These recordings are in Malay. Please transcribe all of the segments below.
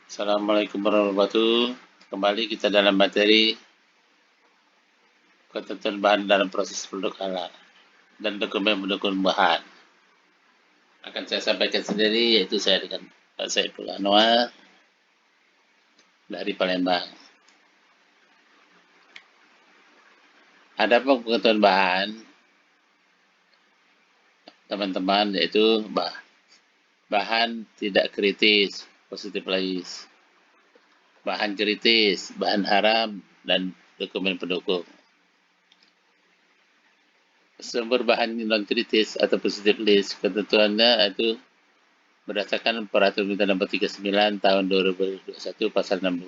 Assalamualaikum warahmatullahi wabarakatuh. Kembali kita dalam materi ketentuan bahan dalam proses produk halal dan dokumen pendukung bahan. Akan saya sampaikan sendiri, yaitu saya dengan Pak Saiful Anwar dari Palembang. Adapun ketentuan bahan, teman-teman, yaitu bahan tidak kritis, positif bahan kritis, bahan haram, dan dokumen pendukung. Sumber bahan non-kritis atau positive list, ketentuannya itu berdasarkan Peraturan Menteri Nomor 39 Tahun 2021 Pasal 62,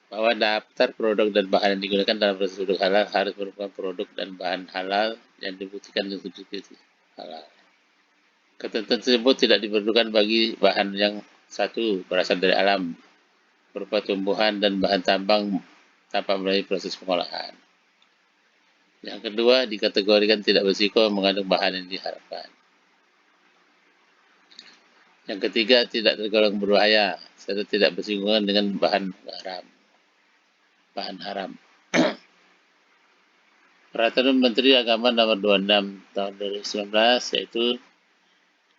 bahwa daftar produk dan bahan yang digunakan dalam proses produk halal harus merupakan produk dan bahan halal yang dibuktikan dengan sertifikat halal. Ketentuan tersebut tidak diperlukan bagi bahan yang satu berasal dari alam, berupa tumbuhan dan bahan tambang tanpa melalui proses pengolahan. Yang kedua, dikategorikan tidak berisiko mengandung bahan yang diharapkan. Yang ketiga, tidak tergolong berbahaya serta tidak bersinggungan dengan bahan haram. Peraturan Menteri Agama Nomor 26 Tahun 2019, yaitu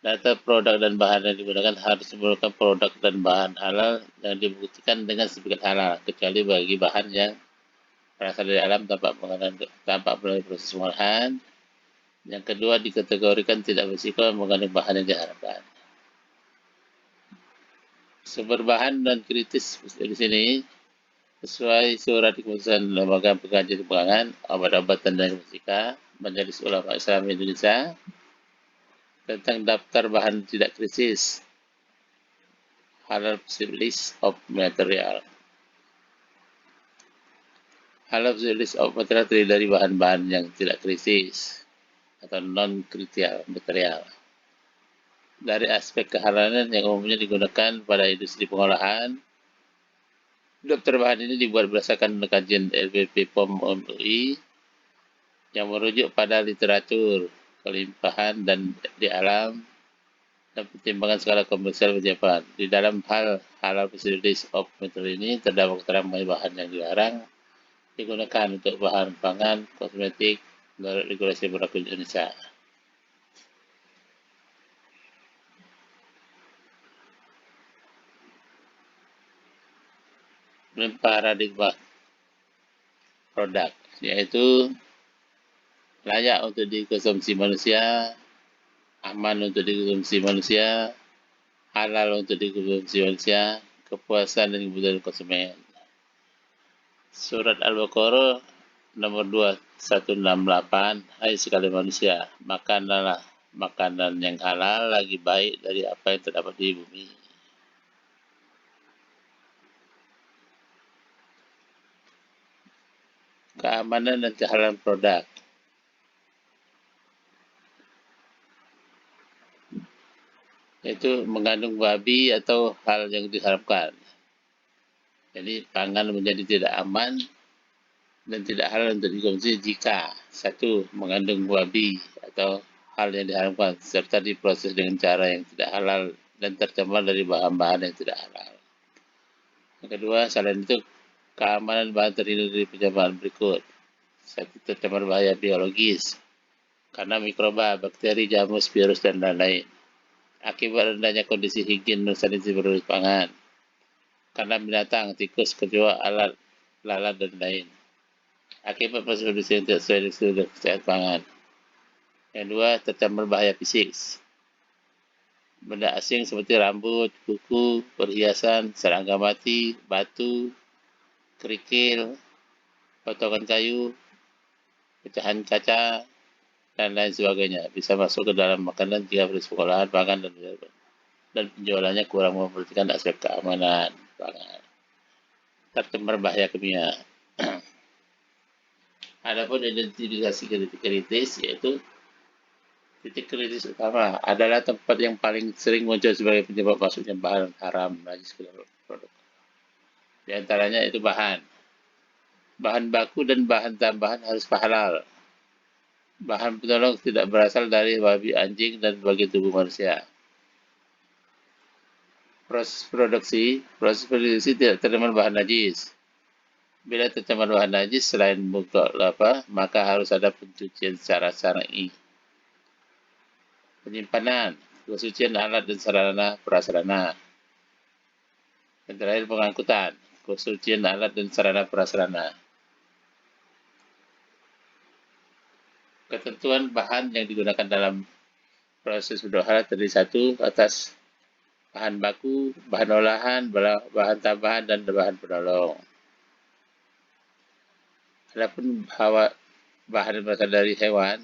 data produk dan bahan yang digunakan harus merupakan produk dan bahan halal yang dibuktikan dengan sertifikat halal, kecuali bagi bahan yang berasal dari alam tanpa melalui proses pengolahan. Yang kedua, dikategorikan tidak berisiko mengandung bahan yang diharapkan. Sumber bahan dan kritis di sini sesuai surat keputusan Lembaga Pengkajian Pangan, Obat-obatan dan Kosmetika Majelis Ulama Islam Indonesia tentang daftar bahan tidak kritis, halal list of material. Halal list of material terdiri dari bahan-bahan yang tidak kritis atau non-kritial material. Dari aspek kehalalan yang umumnya digunakan pada industri pengolahan, daftar bahan ini dibuat berdasarkan kajian LPP POM MUI yang merujuk pada literatur, kelimpahan dan di alam, dan pertimbangan skala komersial penyediaan. Di dalam hal halal list of material ini terdapat keterangan mengenai bahan yang dilarang digunakan untuk bahan pangan, kosmetik, menurut regulasi berlaku di Indonesia. Paradigma produk, yaitu layak untuk dikonsumsi manusia, aman untuk dikonsumsi manusia, halal untuk dikonsumsi manusia, kepuasan dan kebutuhan konsumen. Surat Al-Baqarah nomor 2168, hai sekalian manusia, makanlah makanan yang halal lagi baik dari apa yang terdapat di bumi. Keamanan dan kehalalan produk, yaitu mengandung babi atau hal yang diharapkan. Jadi pangan menjadi tidak aman dan tidak halal untuk dikonsumsi jika satu, mengandung babi atau hal yang diharapkan serta diproses dengan cara yang tidak halal dan tercemar dari bahan-bahan yang tidak halal. Yang kedua, selain itu keamanan bahan terhindar dari pencemaran berikut. Satu, tercemar bahaya biologis karena mikroba, bakteri, jamus, virus, dan lain-lain. Akibat rendahnya kondisi higien dan sanitasi produk pangan karena binatang, tikus, kecoa, lalat, dan lain. Akibat proses produksi yang tidak sesuai dengan kesehatan pangan. Yang dua, tercemar bahaya fisik. Benda asing seperti rambut, kuku, perhiasan, serangga mati, batu, kerikil, potongan kayu, pecahan kaca, dan lain sebagainya bisa masuk ke dalam makanan jika proses pengolahan pangan dan penjualannya kurang memperhatikan aspek keamanan pangan. Tercemar bahaya kimia. Adapun identifikasi titik kritis, yaitu titik kritis utama adalah tempat yang paling sering muncul sebagai penyebab masuknya bahan haram najis ke dalam produk. Di antaranya itu bahan baku dan bahan tambahan harus halal. Bahan penolong tidak berasal dari babi, anjing, dan bagian tubuh manusia. Proses produksi tidak tercemar bahan najis. Bila tercemar bahan najis selain buka maka harus ada pencucian secara syar'i. Penyimpanan, kesucian alat dan sarana prasarana. Yang terakhir pengangkutan, kesucian alat dan sarana prasarana. Ketentuan bahan yang digunakan dalam proses berdoa terdiri satu atas bahan baku, bahan olahan, bahan tambahan, dan bahan penolong. Adapun bahan yang berasal dari hewan,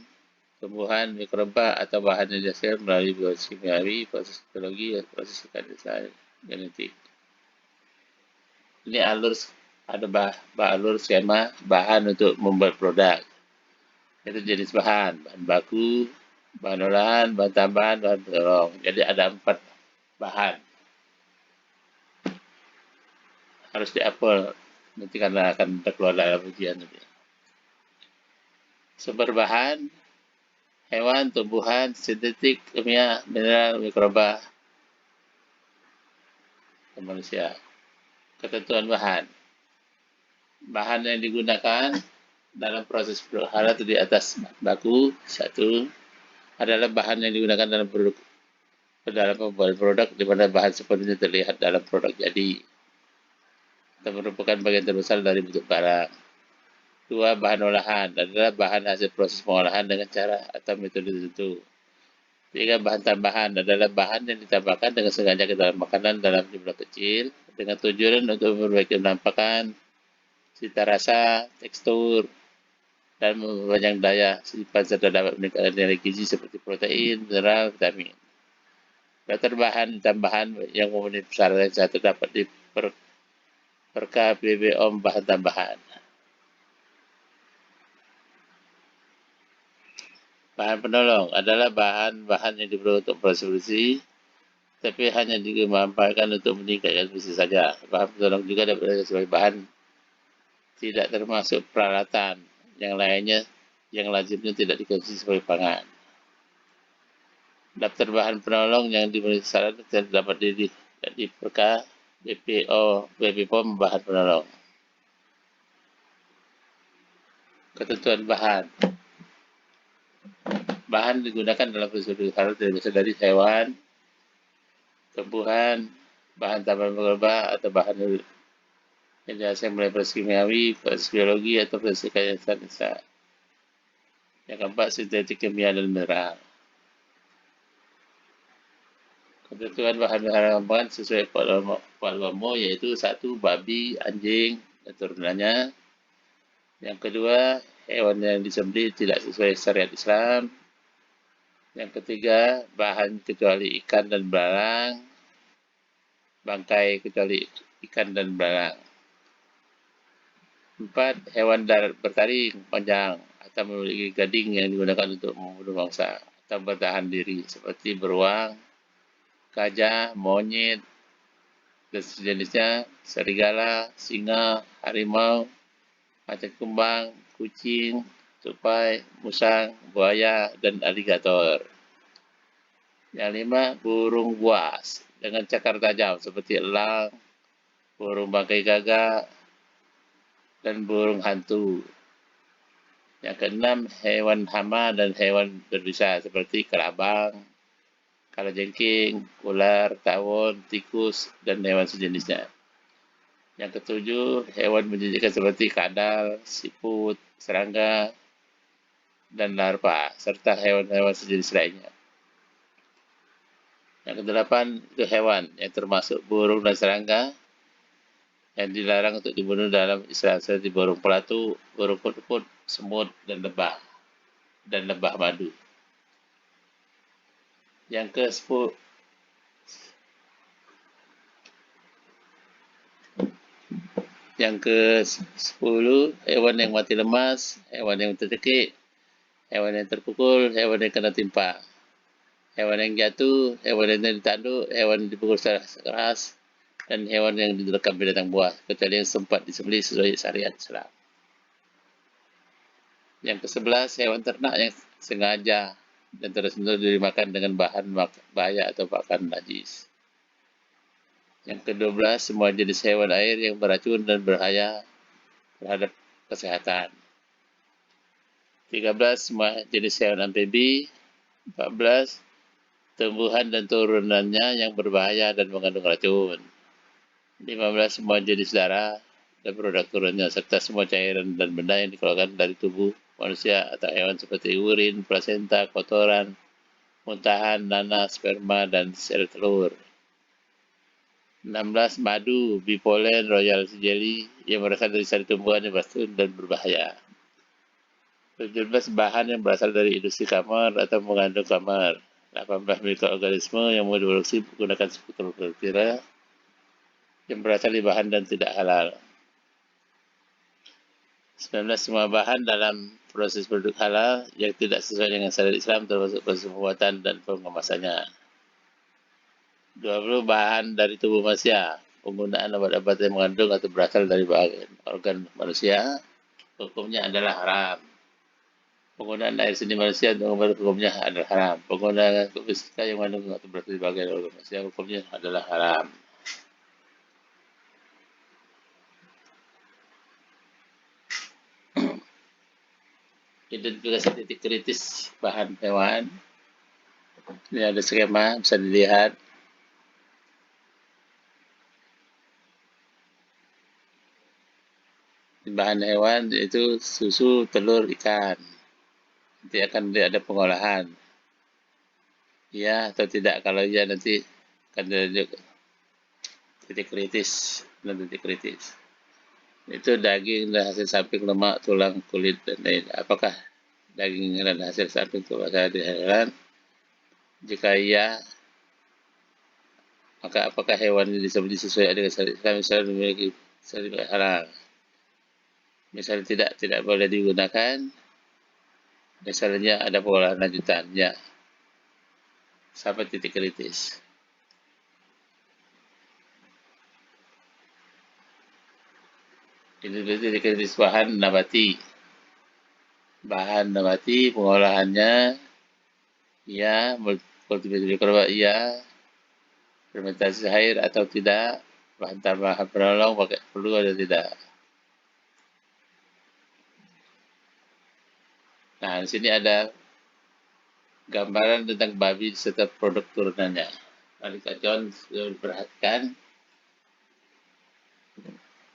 tumbuhan, mikroba, atau bahan yang dihasilkan melalui proses kimiawi, proses biologi, atau proses genetik. Ini ada alur skema bahan untuk membuat produk. Itu jenis bahan baku, bahan olahan, bahan tambahan, bahan penolong. Jadi ada 4 bahan. Harus diapel nanti karena akan keluar dalam ujian nanti. Sumber bahan, hewan, tumbuhan, sintetik, kimia, mineral, mikroba, dan manusia. Ketentuan bahan. Bahan yang digunakan dalam proses berhala itu di atas baku, satu adalah bahan yang digunakan dalam pembuatan produk di mana bahan sepenuhnya terlihat dalam produk jadi atau merupakan bagian terbesar dari bentuk barang. 2. Bahan olahan adalah bahan hasil proses pengolahan dengan cara atau metode tertentu. 3. Bahan tambahan adalah bahan yang ditambahkan dengan sengaja ke dalam makanan dalam jumlah kecil dengan tujuan untuk memperbaiki penampakan, cita rasa, tekstur, dan memperpanjang daya simpan serta dapat meningkatkan nilai gizi seperti protein, mineral, vitamin. Daftar bahan tambahan yang memenuhi persyaratan yang terdapat di Perka BBOM bahan tambahan. Bahan penolong adalah bahan-bahan yang diperlukan untuk proses produksi, tapi hanya dimanfaatkan untuk meningkatkan produksi saja. Bahan penolong juga dapat digunakan sebagai bahan tidak termasuk peralatan yang lainnya yang lazimnya tidak dikonsumsi sebagai pangan. Daftar bahan penolong yang dimenuhi syarat terdapat di Perka BPOM bahan penolong. Ketentuan bahan. Bahan digunakan dalam prosedur halal dari hewan, tumbuhan, bahan tambahan mikroba atau bahan yang dihasilkan melalui proses kimiawi, proses biologi atau proses rekayasa. Yang keempat, sintetik kimia dan mineral. Ketentuan bahan-bahan tambahan sesuai Palwamo yaitu 1. Babi, anjing, dan turunannya. Yang kedua, hewan yang disembelih tidak sesuai syariat Islam. Yang ketiga, bahan kecuali ikan dan belalang. Bangkai kecuali ikan dan belalang. 4. Hewan darat bertaring panjang atau memiliki gading yang digunakan untuk membunuh mangsa atau bertahan diri seperti beruang, gajah, monyet, dan sejenisnya, serigala, singa, harimau, macan kumbang, kucing, tupai, musang, buaya, dan aligator. Yang 5. Burung buas dengan cakar tajam seperti elang, burung bangkai gagak, dan burung hantu. Yang ke-6, hewan hama dan hewan berbisa seperti kelabang, kalajengking, ular, tawon, tikus, dan hewan sejenisnya. Yang ke-7, hewan menjijikkan seperti kadal, siput, serangga, dan larva, serta hewan-hewan sejenis lainnya. Yang ke-8, itu hewan yang termasuk burung dan serangga, yang dilarang untuk dibunuh dalam Islam seperti burung pelatu, burung put-put, semut, dan lebah madu. Yang ke-10, hewan yang mati lemas, hewan yang tercekik, hewan yang terpukul, hewan yang kena timpa, hewan yang jatuh, hewan yang ditanduk, hewan yang dipukul secara keras, dan hewan yang diterkam binatang buas, kecuali yang sempat disembelih sesuai syariat Islam. Yang ke-11, hewan ternak yang sengaja dan terus-menerus dimakan dengan bahan bahaya atau pakan najis. Yang ke-12, semua jenis hewan air yang beracun dan berbahaya terhadap kesehatan. 13, semua jenis hewan amfibi. 14, tumbuhan dan turunannya yang berbahaya dan mengandung racun. 15, semua jenis darah dan produk turunnya, serta semua cairan dan benda yang dikeluarkan dari tubuh manusia atau hewan seperti urin, plasenta, kotoran, muntahan, nanas, sperma, dan sel telur. 16, madu, bipolen, royal jelly yang berasal dari sari tumbuhan yang beracun dan berbahaya. 17, bahan yang berasal dari industri kamar atau mengandung kamar. 18, mikroorganisme yang diproduksi menggunakan struktur bakteri yang berasal dari bahan dan tidak halal. 19, semua bahan dalam proses produk halal yang tidak sesuai dengan syariat Islam termasuk proses pembuatan dan pengemasannya. 20, bahan dari tubuh manusia, penggunaan obat-obat yang mengandung atau berasal dari bagian organ manusia, hukumnya adalah haram. Penggunaan air seni manusia untuk obat hukumnya adalah haram. Penggunaan fisika yang mengandung atau berasal dari bagian organ manusia, hukumnya adalah haram. Identifikasi titik kritis bahan hewan. Ini ada skema, bisa dilihat. Bahan hewan itu susu, telur, ikan. Nanti akan ada pengolahan. Ya atau tidak, kalau ya nanti akan ada titik kritis dan titik kritis. Itu daging dan hasil samping, lemak, tulang, kulit, dan lain. Apakah daging dan hasil samping itu berasal dari hewan? Jika iya, maka apakah hewan ini disebut sesuai dengan syariat Islam, misalnya memiliki syariat halal? Misalnya tidak boleh digunakan. Misalnya ada pengolahan lanjutannya sampai titik kritis. Ini titik kritis bahan nabati. Bahan nabati pengolahannya ya, kultivasi mikroba iya, fermentasi air atau tidak, bahan tambahan penolong pakai perlu atau tidak. Nah, di sini ada gambaran tentang babi serta produk turunannya. Mari kawan perhatikan,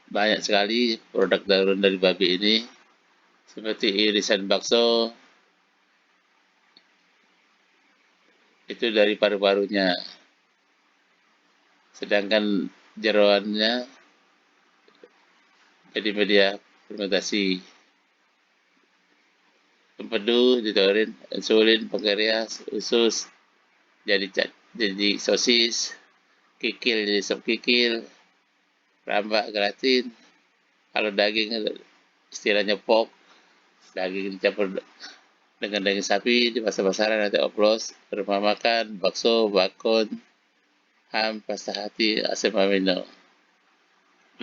banyak sekali produk turun dari babi ini, seperti irisan bakso, itu dari paru-parunya. Sedangkan jeroannya jadi media fermentasi. Empedu ditawarin, insulin, pankreas, usus, jadi sosis, kikil jadi sop kikil, rambak, gelatin. Kalau daging istilahnya pork, daging dicampur dengan daging sapi di pasar-pasaran nanti oplos, rumah makan, bakso, bakon, ham, pasta hati, asam amino.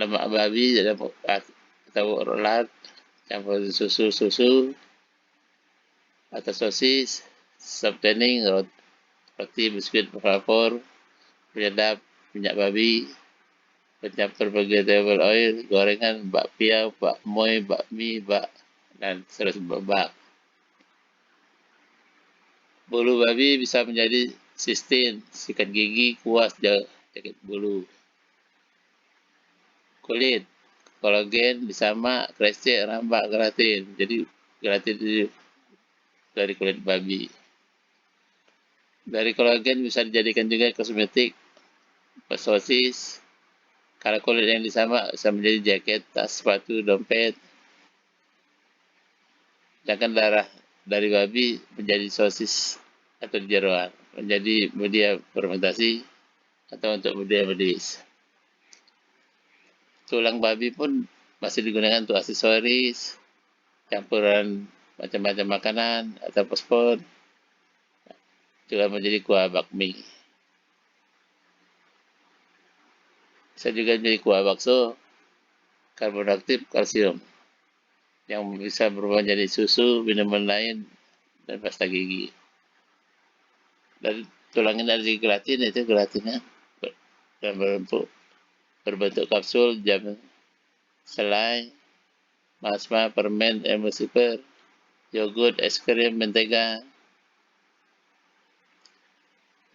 Lemak babi atau rolat, campur susu atau sosis, sop tanning, roti, biskuit, vapor, penyedap, minyak babi, pencampur vegetable oil, gorengan, bakpia, bakmoy, bakmi, dan seterusnya bak. Bulu babi bisa menjadi sistin, sikat gigi, kuas, sakit bulu. Kulit, kolagen, bisama, kresek, rambak, gelatin. Jadi gelatin itu dari kulit babi. Dari kolagen bisa dijadikan juga kosmetik, sosis. Kalau kulit yang disama bisa menjadi jaket, tas, sepatu, dompet. Sedangkan darah dari babi menjadi sosis atau jeroan, menjadi media fermentasi atau untuk media medis. Tulang babi pun masih digunakan untuk aksesoris, campuran macam-macam makanan atau fosfor, juga menjadi kuah bakmi. Bisa juga menjadi kuah bakso, karbon aktif, kalsium, yang bisa berubah menjadi susu, minuman lain, dan pasta gigi. Dari tulang ini ada gelatin, itu gelatinnya dan berbentuk kapsul, jam selai, masma, permen, emulsifier, yogurt, es krim, mentega,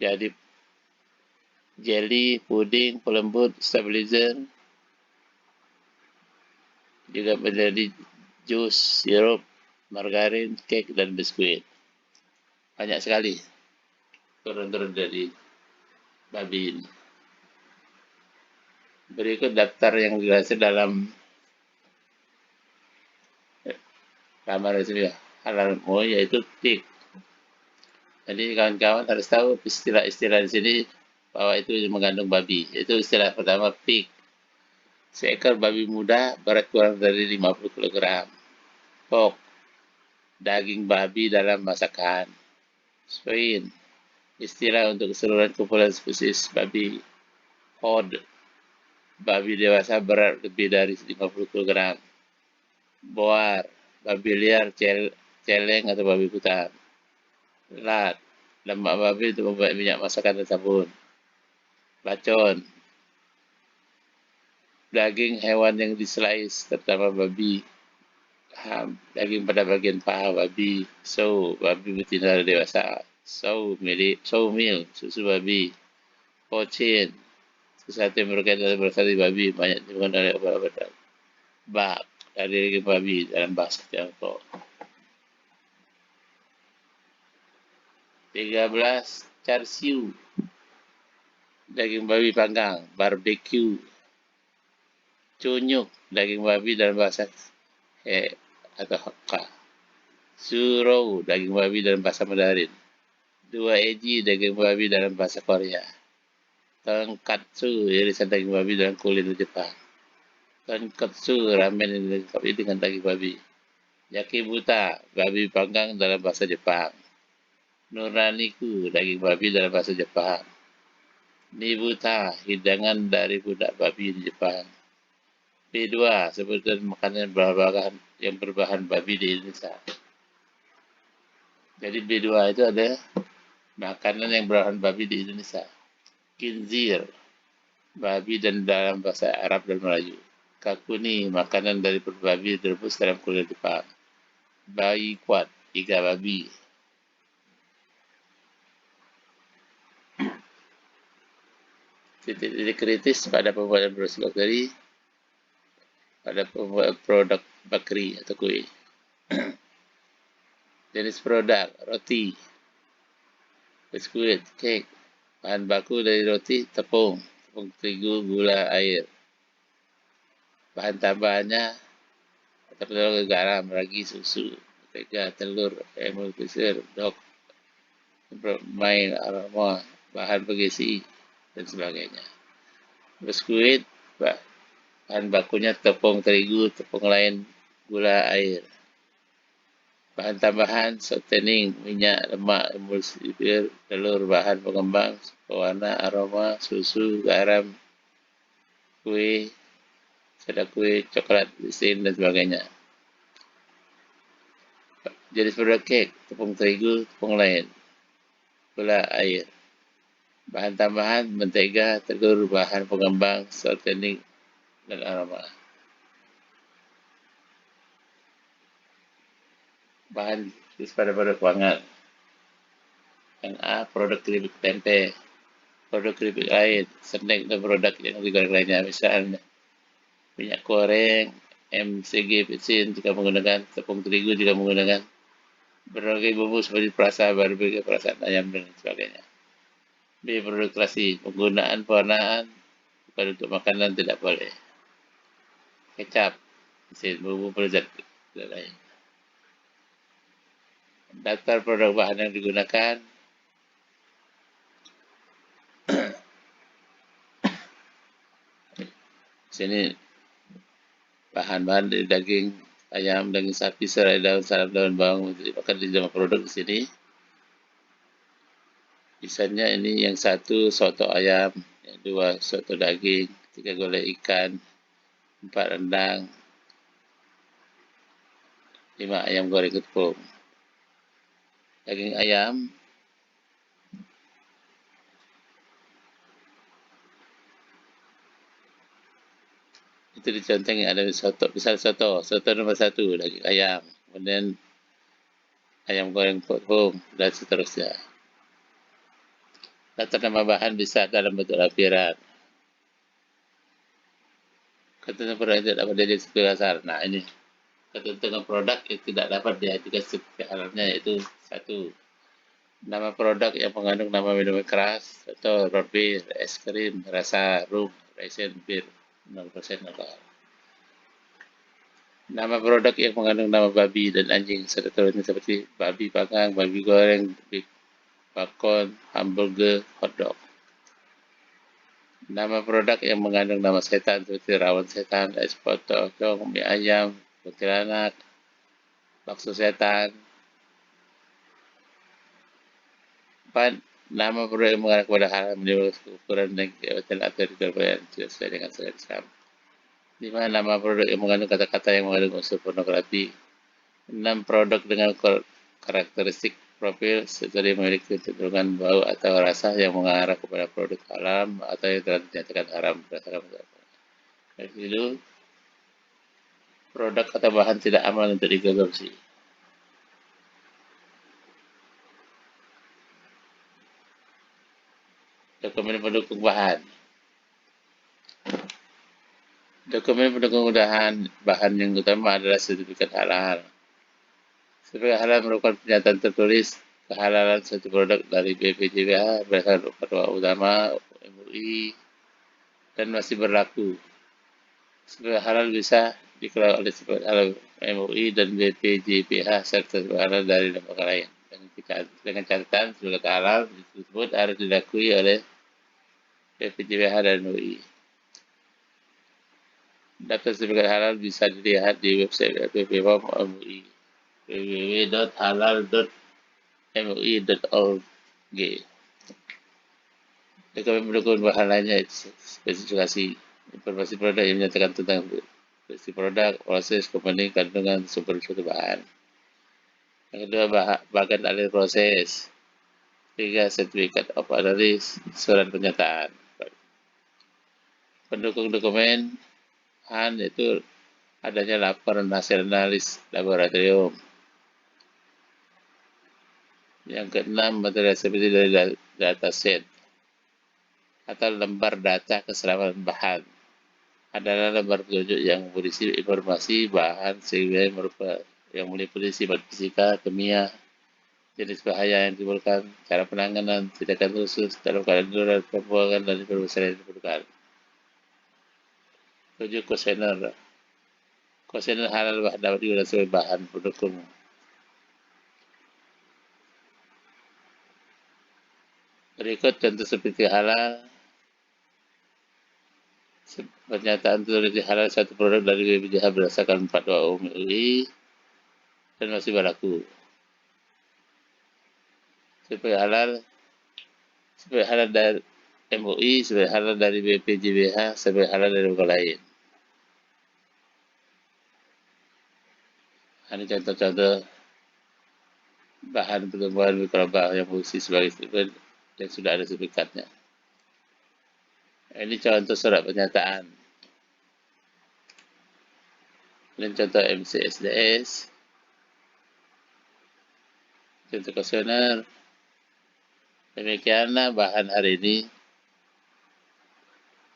jadi jelly, puding, pelembut, stabilizer, juga menjadi jus, sirup, margarin, kek, dan biskuit. Banyak sekali turun-turun dari babi ini. Berikut daftar yang dihasil dalam kamar itu halal yaitu pig. Jadi kawan-kawan harus tahu istilah-istilah di sini bahwa itu mengandung babi. Itu istilah pertama pig. Seekor babi muda berat kurang dari 50 kg. Pork, daging babi dalam masakan. Swine, istilah untuk keseluruhan kumpulan spesies babi. Hod, babi dewasa berat lebih dari 50 kg. Boar, babi liar, celeng atau babi hutan. Lat, lemak babi untuk membuat minyak masakan dan sabun. Bacon, daging hewan yang dislice, terutama babi. Daging pada bagian paha babi. So, babi betina dewasa. So milk, susu babi. Pochin, sesuatu yang berasal dari babi, banyak digunakan oleh obat-obatan. Bak, dari daging babi dalam bahasa Tiongkok. 13. Char siu, daging babi panggang. Barbecue, cunyuk, daging babi dalam bahasa atau Hakka. Surou, daging babi dalam bahasa Mandarin. 2 eji, daging babi dalam bahasa Korea. Tonkatsu, irisan daging babi dalam kuliner Jepang. Tonkatsu, ramen yang dilengkapi dengan daging babi. Yakibuta, babi panggang dalam bahasa Jepang. Nuraniku, daging babi dalam bahasa Jepang. Nibuta, hidangan dari budak babi di Jepang. B2, sebutan makanan yang berbahan babi di Indonesia. Jadi B2 itu ada makanan yang berbahan babi di Indonesia. Kinzir, babi dan dalam bahasa Arab dan Melayu. Kakuni, makanan dari babi direbus dalam kuliner Jepang. Bayi kuat, iga babi. Titik-titik kritis pada pembuatan produksi bakteri pada pembuatan produk bakery atau kue. Jenis produk, roti, biskuit, kek. Bahan baku dari roti, tepung terigu, gula, air. Bahan tambahannya terdapat garam, ragi, susu, mentega, telur, emulsifier, main, aroma, bahan pengisi, dan sebagainya. Biskuit, bahan bakunya tepung terigu, tepung lain, gula, air. Bahan tambahan, sweetening, minyak, lemak, emulsifier, telur, bahan pengembang, pewarna, aroma, susu, garam, kue, soda kue, coklat, lisin, dan sebagainya. Jenis produk kek, tepung terigu, tepung lain, gula, air. Bahan tambahan, mentega, telur, bahan pengembang, sweetening, dan aroma. Bahan pada produk pangan. Yang A, produk keripik tempe, produk keripik lain, snack dan produk yang digoreng lainnya, misalnya minyak goreng, MCG, bensin jika menggunakan, tepung terigu jika menggunakan, berbagai bumbu seperti perasa, barbecue, perasaan ayam, dan sebagainya. B, produk klasik, penggunaan pewarnaan bukan untuk makanan tidak boleh. Kecap, mesin, bumbu pelezat, dan lain. Daftar produk bahan yang digunakan. Sini bahan-bahan dari daging ayam, daging sapi, serai daun, salad daun, bawang, dimakan di dalam produk di sini. Misalnya ini yang 1 soto ayam, yang 2 soto daging, 3 gulai ikan, 4 rendang, 5 ayam goreng tepung. Daging ayam Itu dicontohnya ada soto, misal soto nomor 1 daging ayam, kemudian ayam goreng potong dan seterusnya. Data nama bahan bisa dalam bentuk lampiran. Ketentuan produk tidak dapat jadi seperti dasar. Nah ini ketentuan produk yang tidak dapat diajukan seperti halalnya yaitu 1. Nama produk yang mengandung nama minuman keras atau root beer, es krim, rasa rum, raisin, bir, 0% alkohol. Nama produk yang mengandung nama babi dan anjing seterusnya seperti babi panggang, babi goreng, big bacon, hamburger, hotdog. Nama produk yang mengandung nama setan seperti rawon setan, es potong, mie ayam, kuntilanak, bakso setan. 4. Nama produk yang mengarah kepada hal yang menimbulkan ukuran dan kegiatan atau dikeluarkan tidak sesuai dengan syariat Islam. 5. Nama produk yang mengandung kata-kata yang mengandung unsur pornografi. 6. Produk dengan karakteristik profil seperti memiliki kecenderungan bau atau rasa yang mengarah kepada produk haram atau yang telah dinyatakan haram berdasarkan dari itu, produk atau bahan tidak aman untuk dikonsumsi. Dokumen pendukung bahan. Dokumen pendukung bahan yang utama adalah sertifikat halal. Sertifikat halal merupakan pernyataan tertulis kehalalan suatu produk dari BPJPH berdasarkan fatwa utama MUI dan masih berlaku. Sertifikat halal bisa dikeluarkan oleh sertifikat halal MUI dan BPJPH serta sertifikat halal dari lembaga lain. Dengan catatan sertifikat halal tersebut harus diakui oleh BPJPH dan MUI. Data sertifikat halal bisa dilihat di website BPOM MUI www.halal.mui.org. Dokumen pendukung bahan lainnya spesifikasi informasi produk yang menyatakan tentang spesifikasi produk, proses, komponen, kandungan, sumber suatu bahan. Yang kedua, bagian alih proses. 3. Sertifikat of analysis, surat pernyataan. Pendukung dokumen bahan itu adanya laporan hasil analis laboratorium. Yang keenam, material seperti dari dataset atau lembar data keselamatan bahan adalah lembar petunjuk yang berisi informasi bahan sehingga yang meliputi sifat fisika, kimia, jenis bahaya yang ditimbulkan, cara penanganan, tindakan khusus dalam keadaan darurat, pembuangan dan informasi yang diperlukan. 7. Kuesioner. Kuesioner halal dapat digunakan sebagai bahan pendukung. Berikut contoh seperti halal. Pernyataan tertulis halal satu produk dari BPJPH berdasarkan fatwa MUI dan masih berlaku. Sebagai halal dari MUI, sebagai halal dari BPJPH, sebagai halal dari lembaga lain. Ini contoh-contoh bahan pertumbuhan mikroba yang fungsi sebagai suplemen yang sudah ada sertifikatnya. Ini contoh surat pernyataan. Ini contoh MCSDS. Contoh kuesioner. Demikianlah bahan hari ini.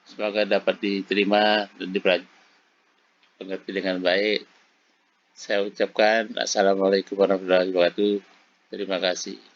Semoga dapat diterima dan dimengerti dengan baik. Saya ucapkan Assalamualaikum warahmatullahi wabarakatuh. Terima kasih.